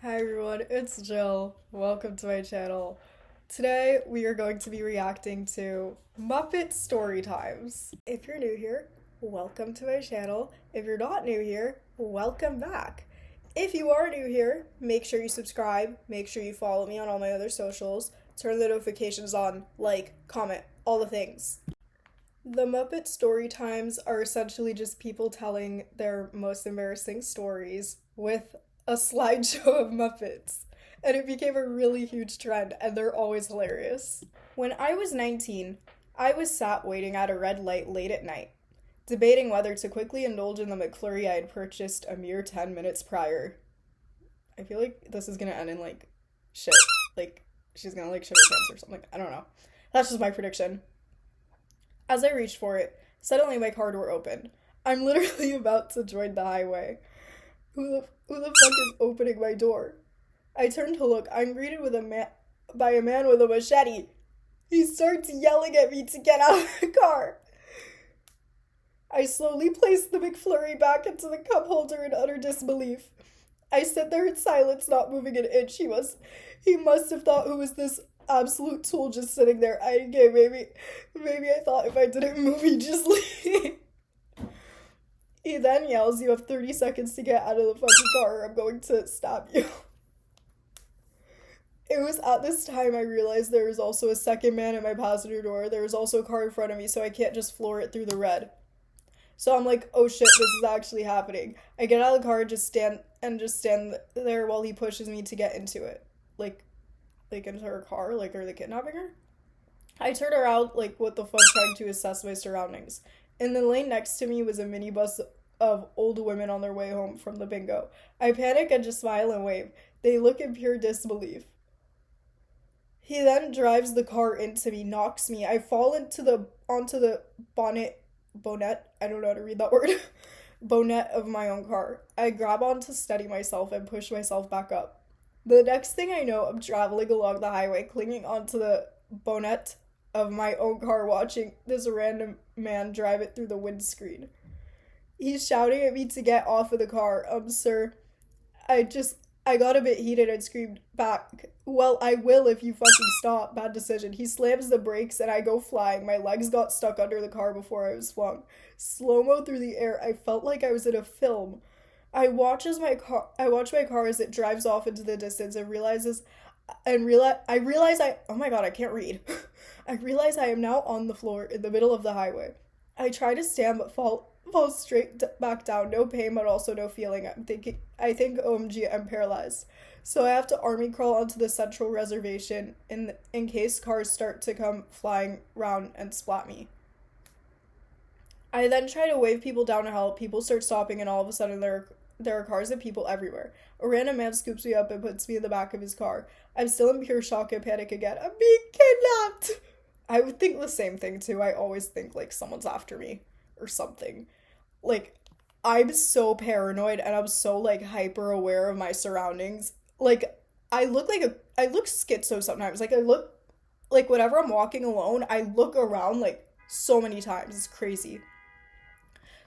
Hi everyone, it's Jill. Welcome to my channel. Today we are going to be reacting to Muppet Storytimes. If you're new here, welcome to my channel. If you're not new here, welcome back. If you are new here, make sure you subscribe, make sure you follow me on all my other socials, turn the notifications on, like, comment, all the things. The Muppet Storytimes are essentially just people telling their most embarrassing stories with a slideshow of Muppets. And it became a really huge trend, and they're always hilarious. When I was 19, I was sat waiting at a red light late at night, debating whether to quickly indulge in the McFlurry I had purchased a mere 10 minutes prior. I feel like this is gonna end in like shit. Like, she's gonna like shit her pants or something. I don't know. That's just my prediction. As I reached for it, suddenly my car door opened. I'm literally about to join the highway. Who the fuck is opening my door? I turn to look. I'm greeted by a man with a machete. He starts yelling at me to get out of the car. I slowly place the McFlurry back into the cup holder in utter disbelief. I sit there in silence, not moving an inch. He must have thought, who was this absolute tool just sitting there? Maybe I thought if I didn't move, he'd just leave. He then yells, "You have 30 seconds to get out of the fucking car or I'm going to stab you." It was at this time I realized there was also a second man at my passenger door. There was also a car in front of me, so I can't just floor it through the red. So I'm like, oh shit, this is actually happening. I get out of the car and just stand there while he pushes me to get into it. Like into her car? Like, are they kidnapping her? I turn around, like, what the fuck, trying to assess my surroundings. In the lane next to me was a minibus of old women on their way home from the bingo. I panic and just smile and wave. They look in pure disbelief. He then drives the car into me, knocks me. I fall onto the bonnet, I don't know how to read that word, bonnet of my own car. I grab on to steady myself and push myself back up. The next thing I know, I'm traveling along the highway, clinging onto the bonnet of my own car, watching this random man drive it through the windscreen. He's shouting at me to get off of the car. Sir, I got a bit heated and screamed back, "Well, I will if you fucking stop." Bad decision. He slams the brakes and I go flying. My legs got stuck under the car before I was flung. Slow-mo through the air. I felt like I was in a film. I watch my car as it drives off into the distance and oh my god, I can't read. I realize I am now on the floor in the middle of the highway. I try to stand but fall straight back down. No pain, but also no feeling. I think, OMG, I'm paralyzed. So I have to army crawl onto the central reservation in case cars start to come flying round and splat me. I then try to wave people down to help. People start stopping, and all of a sudden there are cars and people everywhere. A random man scoops me up and puts me in the back of his car. I'm still in pure shock and panic again. I'm being kidnapped! I would think the same thing too. I always think like someone's after me or something. Like, I'm so paranoid and I'm so like hyper aware of my surroundings. Like, I look schizo sometimes. Like, I look like whenever I'm walking alone, I look around like so many times. It's crazy.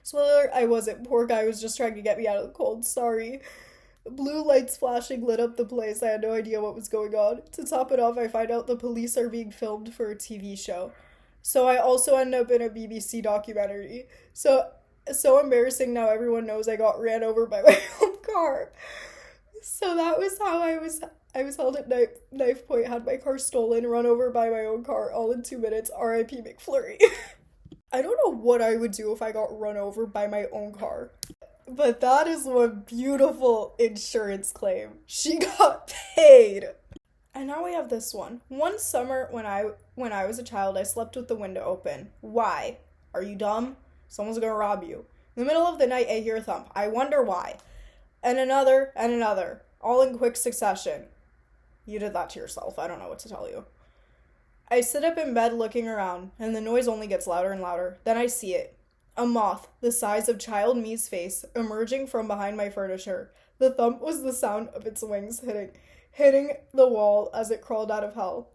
Spoiler, I wasn't. Poor guy was just trying to get me out of the cold. Sorry. Blue lights flashing lit up the place. I had no idea what was going on. To top it off, I find out the police are being filmed for a TV show. So I also end up in a BBC documentary. So embarrassing, now everyone knows I got ran over by my own car. So that was how I was held at knife point, had my car stolen, run over by my own car, all in 2 minutes. R.I.P. McFlurry. I don't know what I would do if I got run over by my own car. But that is one beautiful insurance claim. She got paid. And now we have this one. One summer when I was a child, I slept with the window open. Why? Are you dumb? Someone's gonna rob you. In the middle of the night, I hear a thump. I wonder why. And another, all in quick succession. You did that to yourself. I don't know what to tell you. I sit up in bed looking around, and the noise only gets louder and louder. Then I see it. A moth, the size of child me's face, emerging from behind my furniture. The thump was the sound of its wings hitting the wall as it crawled out of hell.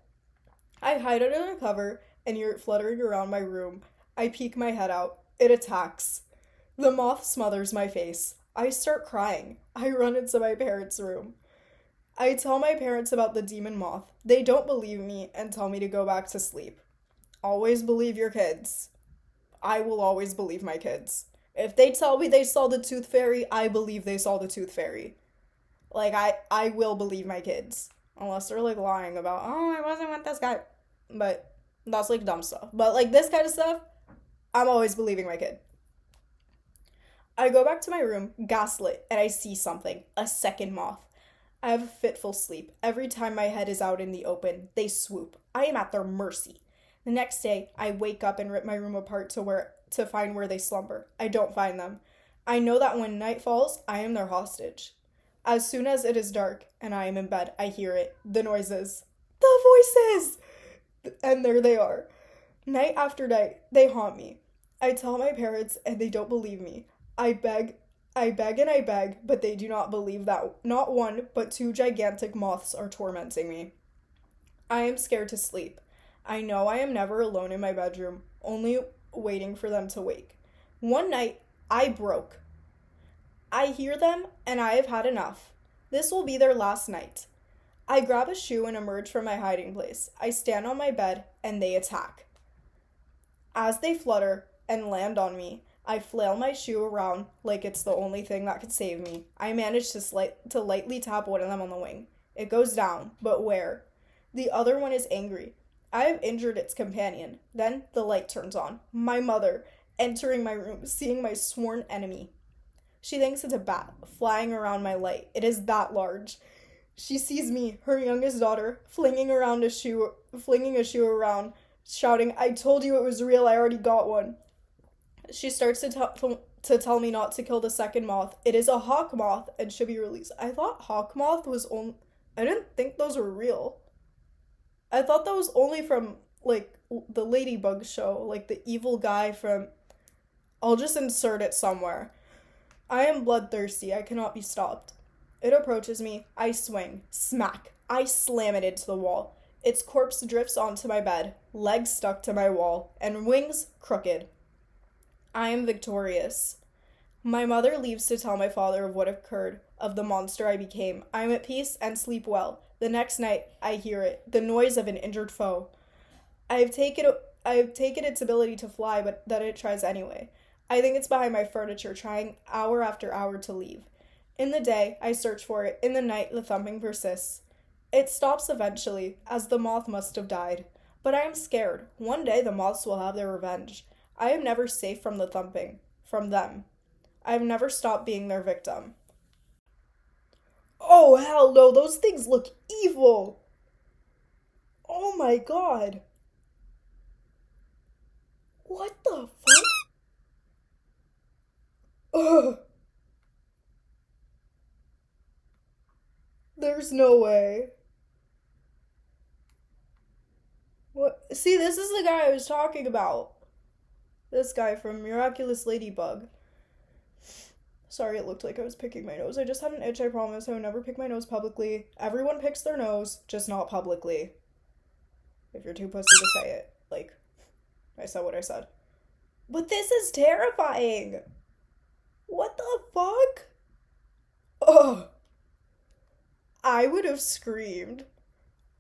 I hide under the cover and hear it fluttering around my room. I peek my head out. It attacks. The moth smothers my face. I start crying. I run into my parents' room. I tell my parents about the demon moth. They don't believe me and tell me to go back to sleep. Always believe your kids. I will always believe my kids. If they tell me they saw the tooth fairy, I believe they saw the tooth fairy. Like I will believe my kids. Unless they're like lying about, oh, I wasn't with this guy. But that's like dumb stuff. But like this kind of stuff, I'm always believing my kid. I go back to my room, gaslit, and I see something. A second moth. I have a fitful sleep. Every time my head is out in the open, they swoop. I am at their mercy. The next day, I wake up and rip my room apart to find where they slumber. I don't find them. I know that when night falls, I am their hostage. As soon as it is dark and I am in bed, I hear it. The noises. The voices! And there they are. Night after night, they haunt me. I tell my parents and they don't believe me. I beg, but they do not believe that not one, but two gigantic moths are tormenting me. I am scared to sleep. I know I am never alone in my bedroom, only waiting for them to wake. One night, I broke. I hear them, and I have had enough. This will be their last night. I grab a shoe and emerge from my hiding place. I stand on my bed, and they attack. As they flutter and land on me, I flail my shoe around like it's the only thing that could save me. I manage to lightly tap one of them on the wing. It goes down, but where? The other one is angry. I have injured its companion. Then the light turns on. My mother, entering my room, seeing my sworn enemy. She thinks it's a bat, flying around my light. It is that large. She sees me, her youngest daughter, flinging a shoe around, shouting, I told you it was real, I already got one. She starts to tell me not to kill the second moth. It is a hawk moth and should be released. I thought hawk moth was only... I didn't think those were real. I thought that was only from, like, the Ladybug show. Like, the evil guy from... I'll just insert it somewhere. I am bloodthirsty. I cannot be stopped. It approaches me. I swing. Smack. I slam it into the wall. Its corpse drifts onto my bed, legs stuck to my wall, and wings crooked. I am victorious. My mother leaves to tell my father of what occurred, of the monster I became. I am at peace and sleep well. The next night, I hear it, the noise of an injured foe. I have taken its ability to fly, but that it tries anyway. I think it's behind my furniture, trying hour after hour to leave. In the day, I search for it. In the night, the thumping persists. It stops eventually, as the moth must have died. But I am scared. One day the moths will have their revenge. I am never safe from the thumping. From them. I have never stopped being their victim. Oh, hell no, those things look evil! Oh my god. What the fuck? Ugh. There's no way. What? See, this is the guy I was talking about. This guy from Miraculous Ladybug. Sorry, it looked like I was picking my nose. I just had an itch, I promise. I would never pick my nose publicly. Everyone picks their nose, just not publicly. If you're too pussy to say it. Like, I said what I said. But this is terrifying! What the fuck? Ugh. I would have screamed.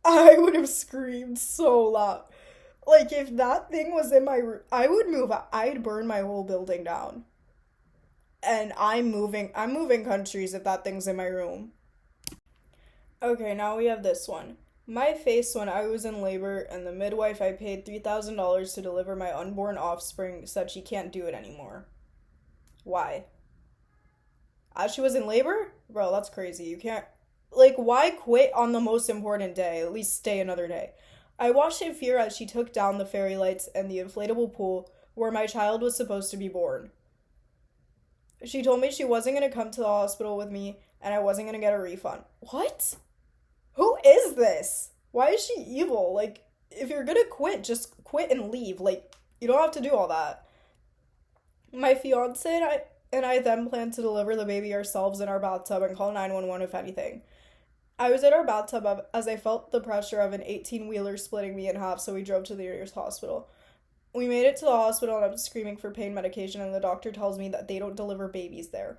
I would have screamed so loud. Like, if that thing was in my room, I would move out. I'd burn my whole building down. And I'm moving countries if that thing's in my room. Okay, now we have this one. My face when I was in labor and the midwife I paid $3,000 to deliver my unborn offspring said she can't do it anymore. Why? As she was in labor? Bro, that's crazy. You can't... Like, why quit on the most important day? At least stay another day. I watched in fear as she took down the fairy lights and the inflatable pool where my child was supposed to be born. She told me she wasn't going to come to the hospital with me and I wasn't going to get a refund. What? Who is this? Why is she evil? Like, if you're going to quit, just quit and leave. Like, you don't have to do all that. My fiance and I then planned to deliver the baby ourselves in our bathtub and call 911 if anything. I was in our bathtub as I felt the pressure of an 18-wheeler splitting me in half, so we drove to the nearest hospital. We made it to the hospital and I'm screaming for pain medication and the doctor tells me that they don't deliver babies there.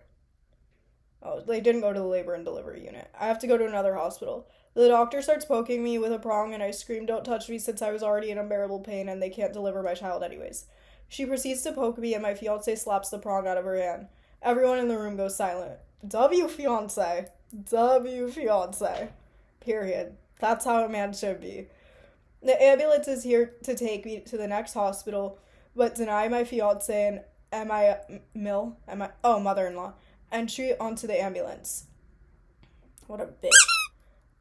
Oh, they didn't go to the labor and delivery unit. I have to go to another hospital. The doctor starts poking me with a prong, and I scream, "Don't touch me," since I was already in unbearable pain and they can't deliver my child anyways. She proceeds to poke me, and my fiance slaps the prong out of her hand. Everyone in the room goes silent. W fiance. W fiance. Period. That's how a man should be. The ambulance is here to take me to the next hospital, but deny my fiance and mother-in-law entry onto the ambulance. What a bitch.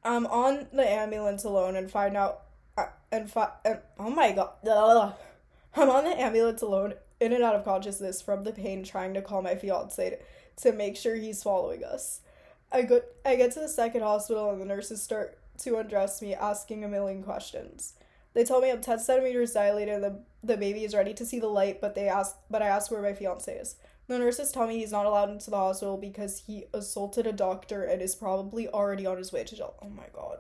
I'm on the ambulance alone and find out, oh my god, ugh. I'm on the ambulance alone, in and out of consciousness from the pain, trying to call my fiance to make sure he's following us. I get to the second hospital and the nurses start to undress me, asking a million questions. They tell me I'm 10 centimeters dilated and the baby is ready to see the light, but I ask where my fiance is. The nurses tell me he's not allowed into the hospital because he assaulted a doctor and is probably already on his way to jail. Oh my god.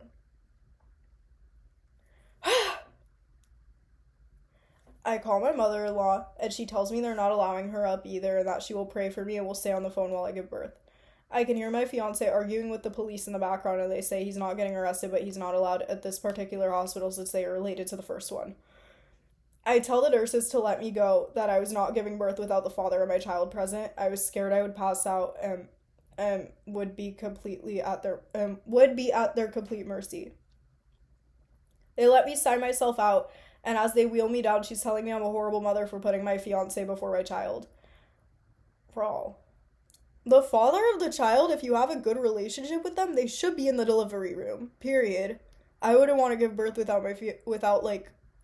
I call my mother-in-law, and she tells me they're not allowing her up either, and that she will pray for me and will stay on the phone while I give birth. I can hear my fiance arguing with the police in the background, and they say he's not getting arrested, but he's not allowed at this particular hospital since they are related to the first one. I tell the nurses to let me go, that I was not giving birth without the father of my child present. I was scared I would pass out and would be at their complete mercy. They let me sign myself out, and as they wheel me down, she's telling me I'm a horrible mother for putting my fiance before my child. Bro. The father of the child, if you have a good relationship with them, they should be in the delivery room. Period. I wouldn't want to give birth without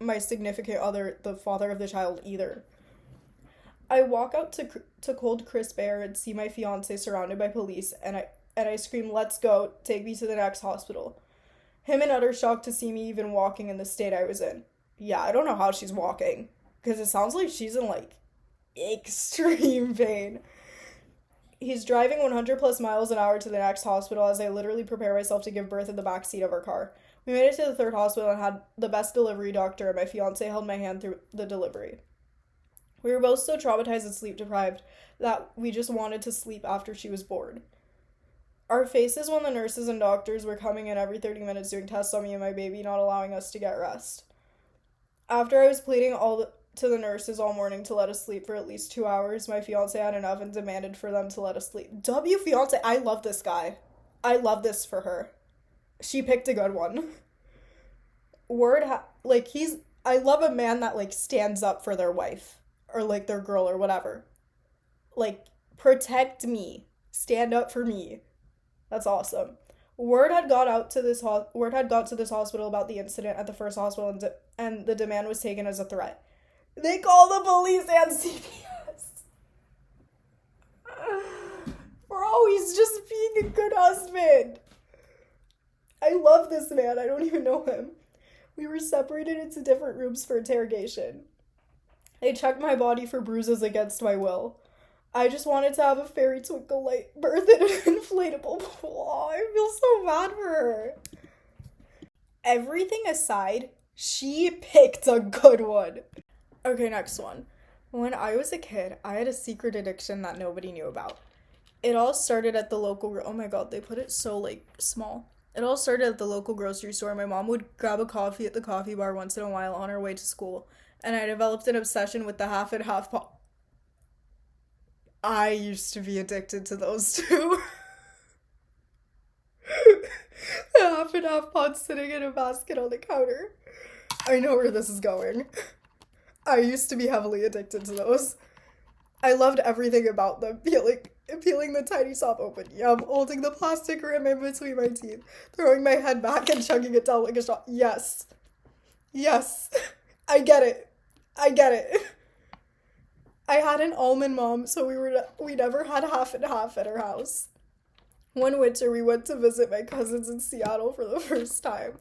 my significant other, the father of the child, either. I walk out to cold, crisp air and see my fiance surrounded by police, and I scream, "Let's go, take me to the next hospital." Him in utter shock to see me even walking in the state I was in. Yeah, I don't know how she's walking, because it sounds like she's in, extreme pain. He's driving 100 plus miles an hour to the next hospital as I literally prepare myself to give birth in the backseat of our car. We made it to the third hospital and had the best delivery doctor, and my fiance held my hand through the delivery. We were both so traumatized and sleep deprived that we just wanted to sleep after she was born. Our faces when the nurses and doctors were coming in every 30 minutes doing tests on me and my baby, not allowing us to get rest. After I was pleading to the nurses all morning to let us sleep for at least 2 hours, my fiance had enough and demanded for them to let us sleep. W fiance, I love this guy. I love this for her. She picked a good one. I love a man that, stands up for their wife, or, their girl, or whatever. Protect me. Stand up for me. That's awesome. Word had got to this hospital about the incident at the first hospital, and the demand was taken as a threat. They call the police and CPS. Bro, he's just being a good husband. I love this man. I don't even know him. We were separated into different rooms for interrogation. They checked my body for bruises against my will. I just wanted to have a fairy twinkle light birth in an inflatable pool. Oh, I feel so bad for her. Everything aside, she picked a good one. Okay, next one. When I was a kid, I had a secret addiction that nobody knew about. It all started at the local... Oh my god, they put it so, small. It all started at the local grocery store. My mom would grab a coffee at the coffee bar once in a while on her way to school, and I developed an obsession with the half and half pot. I used to be addicted to those too. The half and half pots sitting in a basket on the counter. I know where this is going. I used to be heavily addicted to those. I loved everything about them. Peeling the tiny soft open yum, holding the plastic rim in between my teeth, throwing my head back and chugging it down like a shot. Yes. Yes. I get it. I had an almond mom, so we never had half and half at our house. One winter, we went to visit my cousins in Seattle for the first time.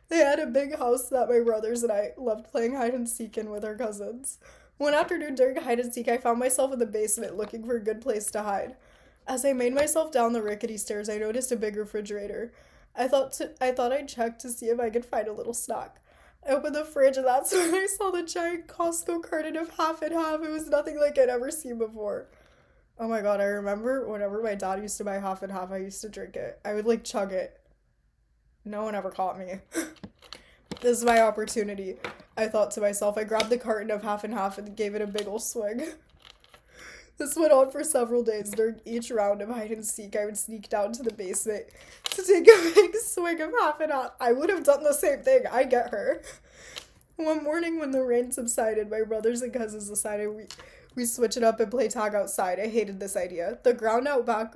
They had a big house that my brothers and I loved playing hide and seek in with our cousins. One afternoon during hide and seek, I found myself in the basement looking for a good place to hide. As I made myself down the rickety stairs, I noticed a big refrigerator. I thought I'd check to see if I could find a little snack. I opened the fridge, and that's when I saw the giant Costco carton of half and half. It was nothing like I'd ever seen before. Oh my god, I remember whenever my dad used to buy half and half, I used to drink it. I would like chug it. No one ever caught me. This is my opportunity. I thought to myself. I grabbed the carton of half and half and gave it a big ol' swig. This went on for several days. During each round of hide and seek, I would sneak down to the basement to take a big swig of half and half. I would have done the same thing. I get her. One morning when the rain subsided, my brothers and cousins decided we switch it up and play tag outside. I hated this idea. The ground out back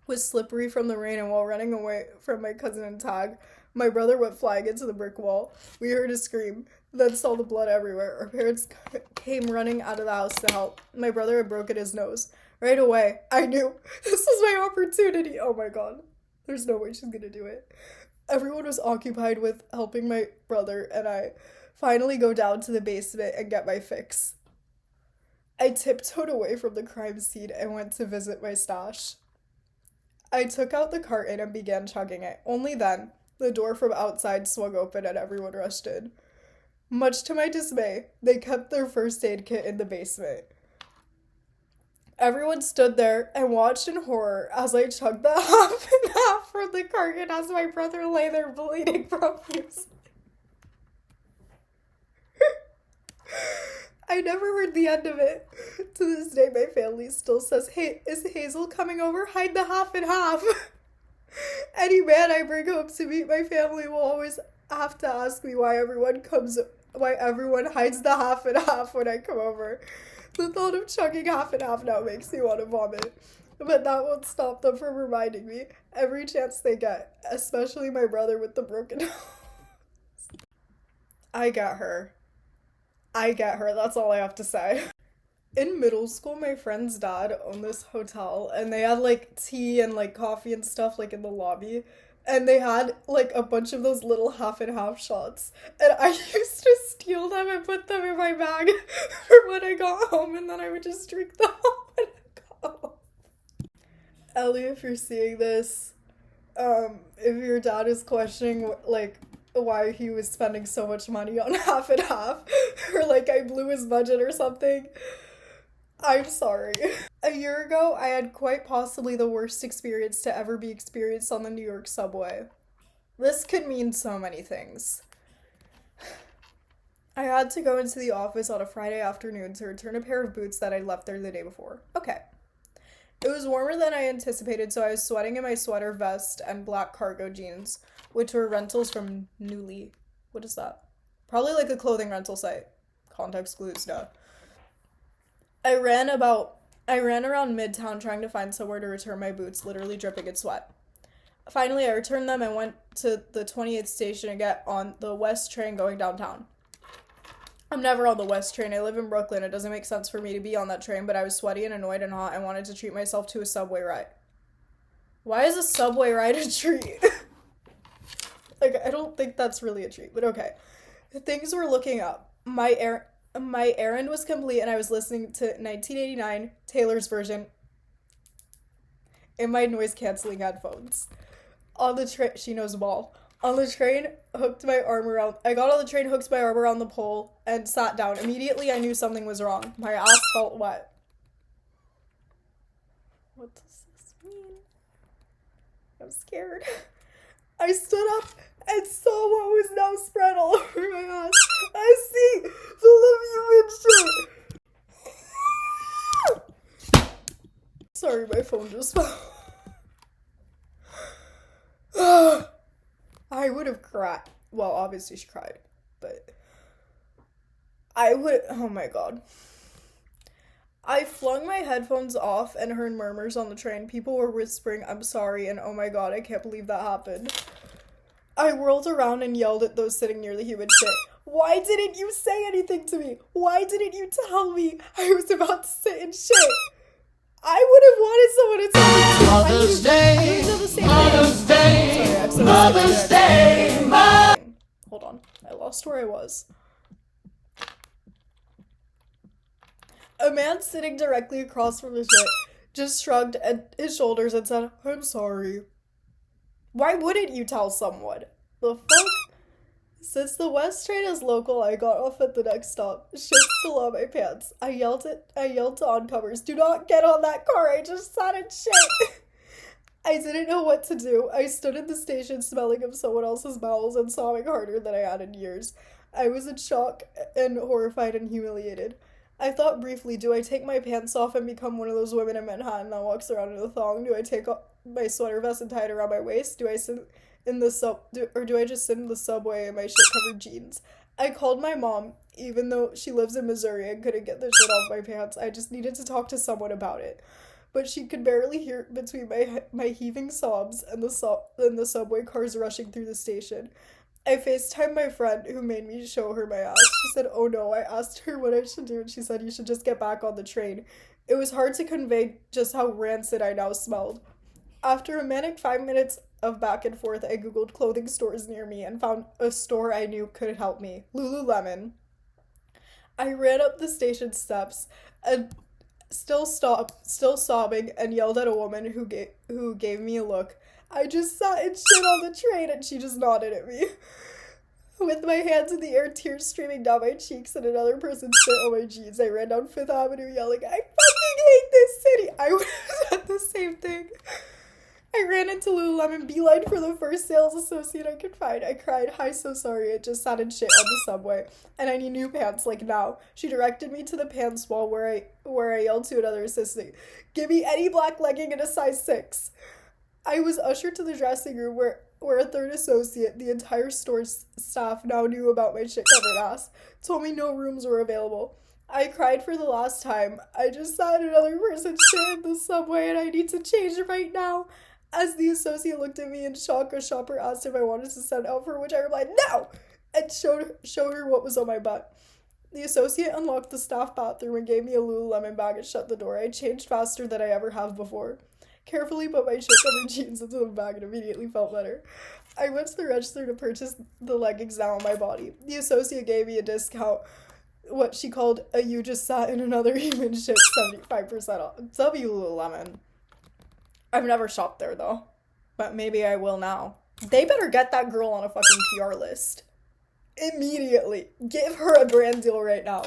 was slippery from the rain, and while running away from my cousin and tag, my brother went flying into the brick wall. We heard a scream, then saw the blood everywhere. Our parents came running out of the house to help. My brother had broken his nose. Right away, I knew this was my opportunity. Oh my god. There's no way she's gonna do it. Everyone was occupied with helping my brother, and I finally go down to the basement and get my fix. I tiptoed away from the crime scene and went to visit my stash. I took out the carton and began chugging it. Only then, the door from outside swung open and everyone rushed in. Much to my dismay, they kept their first aid kit in the basement. Everyone stood there and watched in horror as I chugged the half and half from the carton as my brother lay there bleeding profusely. I never heard the end of it. To this day, my family still says, "Hey, is Hazel coming over? Hide the half and half." Any man I bring home to meet my family will always have to ask me why everyone hides the half and half when I come over. The thought of chugging half and half now makes me want to vomit. But that won't stop them from reminding me every chance they get, especially my brother with the broken nose. I get her. That's all I have to say. In middle school, my friend's dad owned this hotel, and they had, like, tea and, like, coffee and stuff, like, in the lobby. And they had, like, a bunch of those little half and half shots. And I used to steal them and put them in my bag for when I got home, and then I would just drink them all when I got home. Ellie, if you're seeing this, if your dad is questioning, like, why he was spending so much money on half and half, or, like, I blew his budget or something, I'm sorry. A year ago, I had quite possibly the worst experience to ever be experienced on the New York subway. This could mean so many things. I had to go into the office on a Friday afternoon to return a pair of boots that I'd left there the day before. Okay. It was warmer than I anticipated, so I was sweating in my sweater vest and black cargo jeans, which were rentals from Newly. What is that? Probably like a clothing rental site. Context clues, duh. I ran around Midtown trying to find somewhere to return my boots, literally dripping in sweat. Finally, I returned them and went to the 28th station to get on the West train going downtown. I'm never on the West train. I live in Brooklyn. It doesn't make sense for me to be on that train, but I was sweaty and annoyed and hot and wanted to treat myself to a subway ride. Why is a subway ride a treat? Like, I don't think that's really a treat, but okay. Things were looking up. My errand was complete, and I was listening to 1989 Taylor's version in my noise-canceling headphones. On the train, she knows ball. On the train, I got on the train, hooked my arm around the pole, and sat down. Immediately, I knew something was wrong. My ass felt wet. What does this mean? I'm scared. I stood up and saw what was now spread all over my ass. I see the living shit. Sorry, my phone just fell. I would have cried. Well, obviously she cried, but oh my god. I flung my headphones off and heard murmurs on the train. People were whispering, "I'm sorry," and "Oh my god, I can't believe that happened." I whirled around and yelled at those sitting near the human shit. "Why didn't you say anything to me? Why didn't you tell me I was about to sit in shit?" I would have wanted someone to tell me. Mother's Day, Mother's Day, Mother's Day. Hold on, I lost where I was. A man sitting directly across from the shit just shrugged at his shoulders and said, "I'm sorry." Why wouldn't you tell someone? The fuck? Since the West train is local, I got off at the next stop. Shit's still on my pants. I yelled to oncomers, "Do not get on that car, I just sat in shit." I didn't know what to do. I stood in the station smelling of someone else's bowels and sobbing harder than I had in years. I was in shock and horrified and humiliated. I thought briefly, do I take my pants off and become one of those women in Manhattan that walks around in a thong? Do I take off my sweater vest and tie it around my waist? Do I sit in the or do I just sit in the subway in my shit covered jeans? I called my mom, even though she lives in Missouri and couldn't get the shit off my pants. I just needed to talk to someone about it, but she could barely hear between my heaving sobs and the subway cars rushing through the station. I FaceTimed my friend who made me show her my ass. She said, "Oh no." I asked her what I should do, and she said, "You should just get back on the train." It was hard to convey just how rancid I now smelled. After a manic 5 minutes of back and forth, I googled clothing stores near me and found a store I knew could help me: Lululemon. I ran up the station steps and still sobbing, and yelled at a woman who gave me a look. I just sat and shit on the train, and she just nodded at me. With my hands in the air, tears streaming down my cheeks, and another person's shit on my jeans, I ran down Fifth Avenue yelling, "I fucking hate this city!" I would have said the same thing. I ran into Lululemon, beeline for the first sales associate I could find. I cried, "Hi, so sorry, I just sat in shit on the subway, and I need new pants, like now." She directed me to the pants wall where I yelled to another assistant, "Give me any black legging in a size 6. I was ushered to the dressing room where a third associate, the entire store staff now knew about my shit-covered ass, told me no rooms were available. I cried for the last time. "I just saw another person shit in the subway and I need to change it right now." As the associate looked at me in shock, a shopper asked if I wanted to send out, for which I replied no, and showed her what was on my butt. The associate unlocked the staff bathroom and gave me a Lululemon bag and shut the door. I changed faster than I ever have before. Carefully put my shit-covered jeans into the bag and immediately felt better. I went to the register to purchase the leggings now on my body. The associate gave me a discount, what she called a "you just sat in another human shit" 75% off. W Lululemon. I've never shopped there though, but maybe I will now. They better get that girl on a fucking PR list. Immediately. Give her a brand deal right now.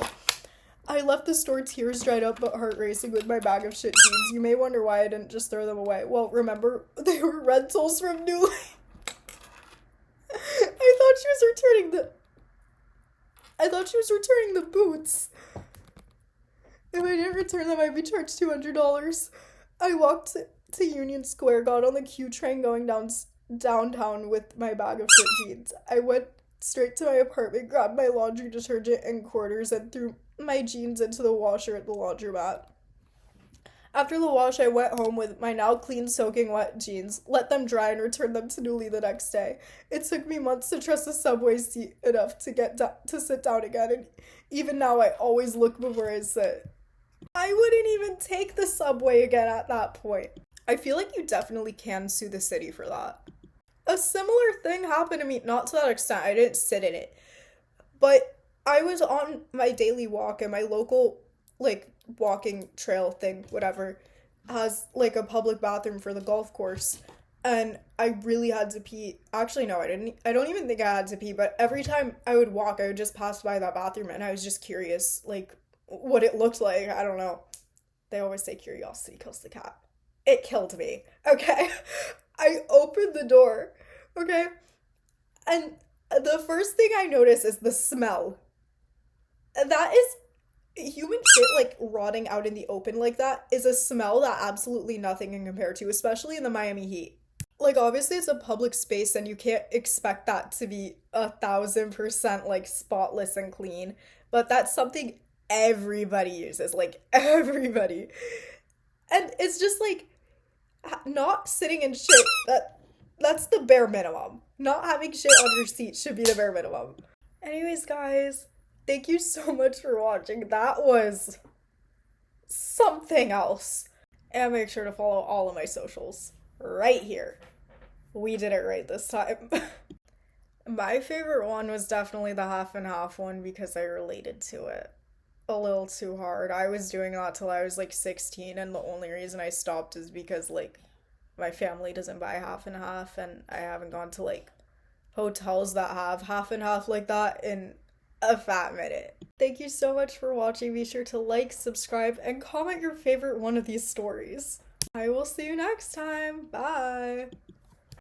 I left the store tears dried up but heart racing with my bag of shit jeans. You may wonder why I didn't just throw them away. Well, remember, they were rentals from New Life. I thought she was returning the boots. If I didn't return them, I'd be charged $200. I walked to Union Square, got on the Q train going downtown with my bag of shit jeans. I went straight to my apartment, grabbed my laundry detergent and quarters, and threw my jeans into the washer at the laundromat. After the wash, I went home with my now clean, soaking wet jeans, let them dry, and returned them to Newly the next day. It took me months to trust the subway seat enough to sit down again, and even now I always look before I sit. I wouldn't even take the subway again at that point. I feel like you definitely can sue the city for that. A similar thing happened to me, not to that extent, I didn't sit in it, but I was on my daily walk, and my local, walking trail thing, whatever, has, a public bathroom for the golf course, and I really had to pee. Actually, no, I don't even think I had to pee, but every time I would walk, I would just pass by that bathroom, and I was just curious, what it looked like. I don't know. They always say curiosity kills the cat. It killed me, okay? I opened the door, okay? And the first thing I notice is the smell. That is human shit, rotting out in the open like that is a smell that absolutely nothing can compare to, especially in the Miami heat. Obviously it's a public space and you can't expect that to be 1,000% spotless and clean, but that's something everybody uses, everybody. And it's just not sitting in shit, that's the bare minimum. Not having shit on your seat should be the bare minimum. Anyways, guys, thank you so much for watching. That was something else. And make sure to follow all of my socials right here. We did it right this time. My favorite one was definitely the half and half one because I related to it a little too hard. I was doing that till I was 16, and the only reason I stopped is because my family doesn't buy half and half, and I haven't gone to hotels that have half and half like that in a fat minute. Thank you so much for watching. Be sure to like, subscribe, and comment your favorite one of these stories. I will see you next time. Bye!